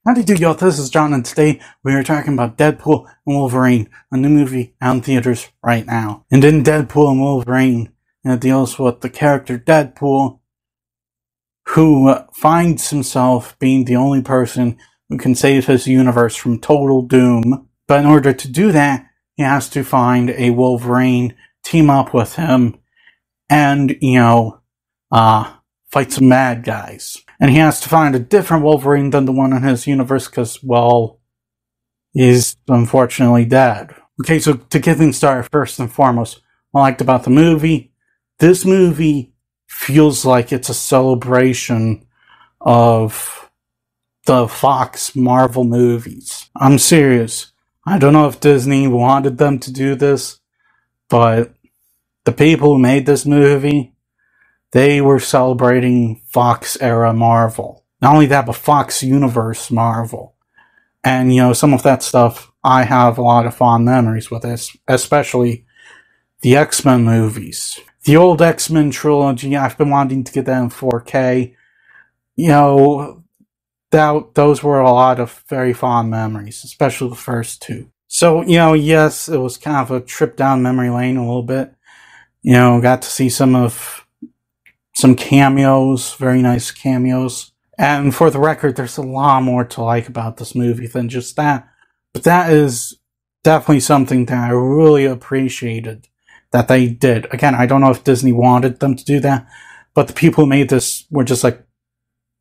Howdy do y'all, this is John, and today we are talking about Deadpool and Wolverine, a new movie out in theaters right now. And in Deadpool and Wolverine, it deals with the character Deadpool, who finds himself being the only person who can save his universe from total doom. But in order to do that, he has to find a Wolverine, team up with him, and, fight some bad guys. And he has to find a different Wolverine than the one in his universe because, well, he's unfortunately dead. Okay, so to get things started, first and foremost, what I liked about the movie, this movie feels like it's a celebration of the Fox Marvel movies. I'm serious. I don't know if Disney wanted them to do this, but the people who made this movie, they were celebrating Fox-era Marvel. Not only that, but Fox Universe Marvel. And, some of that stuff, I have a lot of fond memories with this, especially the X-Men movies. The old X-Men trilogy, I've been wanting to get that in 4K. Those were a lot of very fond memories, especially the first two. So, yes, it was kind of a trip down memory lane a little bit. Got to see some cameos, very nice cameos. And for the record, there's a lot more to like about this movie than just that. But that is definitely something that I really appreciated that they did. Again, I don't know if Disney wanted them to do that, but the people who made this were just like,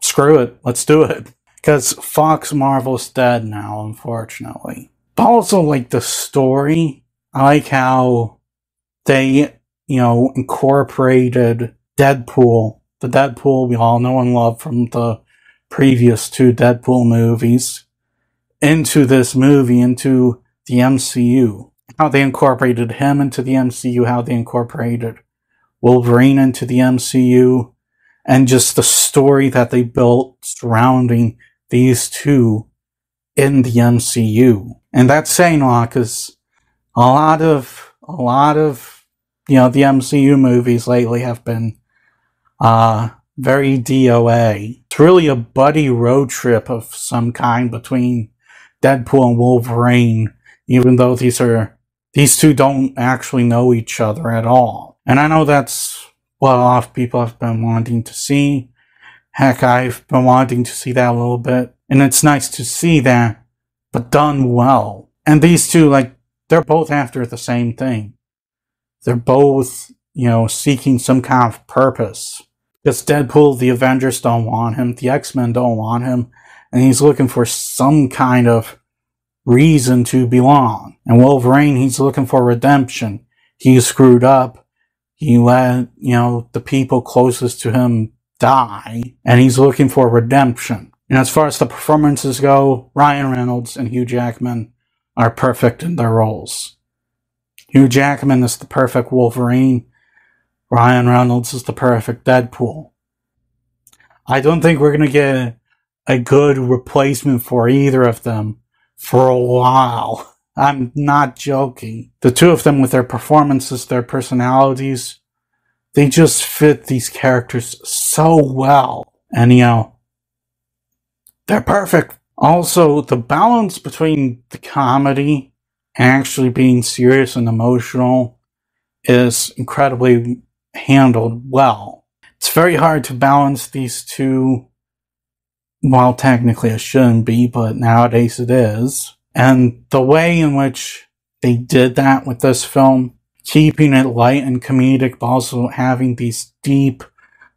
screw it, let's do it. Because Fox Marvel's dead now, unfortunately. But also, like, the story, I like how they, incorporated Deadpool, the Deadpool we all know and love from the previous two Deadpool movies, into this movie, into the MCU. How they incorporated him into the MCU, how they incorporated Wolverine into the MCU, and just the story that they built surrounding these two in the MCU. And that's saying a lot, because a lot of the MCU movies lately have been very DOA. It's really a buddy road trip of some kind between Deadpool and Wolverine, even though these two don't actually know each other at all. And I know that's what a lot of people have been wanting to see. Heck, I've been wanting to see that a little bit. And it's nice to see that, but done well. And these two, they're both after the same thing. They're both, seeking some kind of purpose. Because Deadpool, the Avengers don't want him, the X-Men don't want him, and he's looking for some kind of reason to belong. And Wolverine, he's looking for redemption. He screwed up. He let, the people closest to him die, and he's looking for redemption. And as far as the performances go, Ryan Reynolds and Hugh Jackman are perfect in their roles. Hugh Jackman is the perfect Wolverine. Ryan Reynolds is the perfect Deadpool. I don't think we're going to get a good replacement for either of them for a while. I'm not joking. The two of them, with their performances, their personalities, they just fit these characters so well. And, they're perfect. Also, the balance between the comedy and actually being serious and emotional is incredibly handled well. It's very hard to balance these two. Well, technically it shouldn't be, but nowadays it is. And the way in which they did that with this film, keeping it light and comedic, but also having these deep,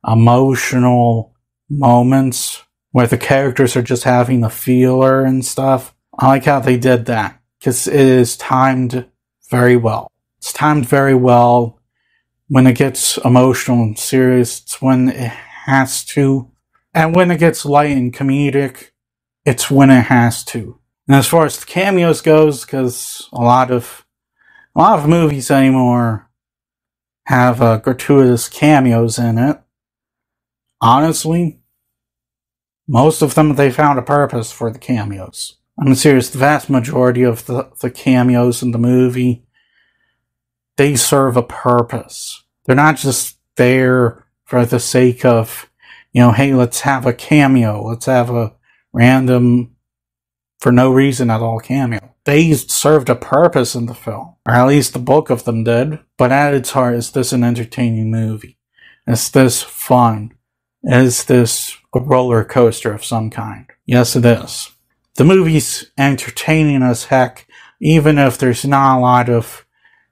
emotional moments where the characters are just having a feeler and stuff. I like how they did that, because it is timed very well. It's timed very well. When it gets emotional and serious, it's when it has to. And when it gets light and comedic, it's when it has to. And as far as the cameos goes, because a lot of movies anymore have gratuitous cameos in it, honestly, most of them, they found a purpose for the cameos. I'm serious, the vast majority of the cameos in the movie, they serve a purpose. They're not just there for the sake of, hey, let's have a cameo. Let's have a random for no reason at all cameo. They served a purpose in the film, or at least the bulk of them did, but at its heart, is this an entertaining movie? Is this fun? Is this a roller coaster of some kind? Yes, it is. The movie's entertaining as heck, even if there's not a lot of,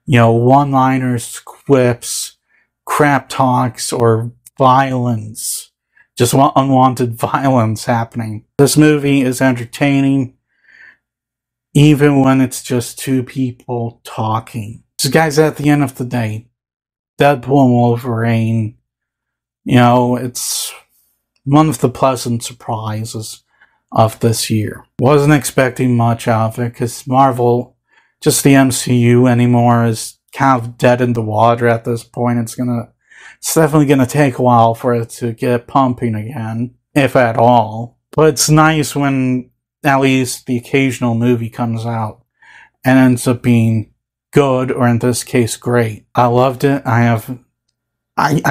one-liners, quips, crap talks, or violence. Just unwanted violence happening. This movie is entertaining, even when it's just two people talking. So guys, at the end of the day, Deadpool and Wolverine, it's one of the pleasant surprises of this year. Wasn't expecting much of it, because Marvel, just the MCU anymore, is kind of dead in the water at this point. It's definitely gonna take a while for it to get pumping again, if at all. But it's nice when at least the occasional movie comes out and ends up being good, or in this case, great. I loved it. I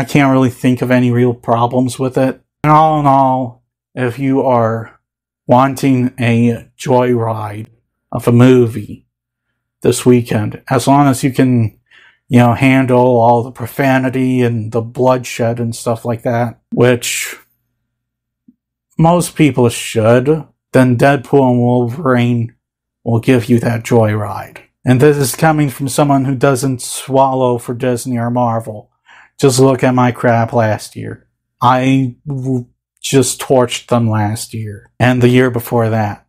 can't really think of any real problems with it. And all in all, if you are wanting a joyride of a movie this weekend, as long as you can, handle all the profanity and the bloodshed and stuff like that, which most people should, then Deadpool and Wolverine will give you that joyride. And this is coming from someone who doesn't swallow for Disney or Marvel. Just look at my crap last year. I just torched them last year, and the year before that,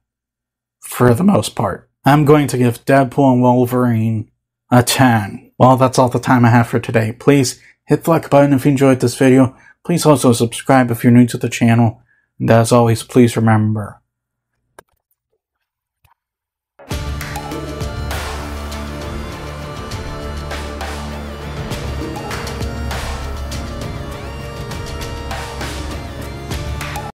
for the most part. I'm going to give Deadpool and Wolverine a 10. Well, that's all the time I have for today. Please hit the like button if you enjoyed this video. Please also subscribe if you're new to the channel. And as always, please remember,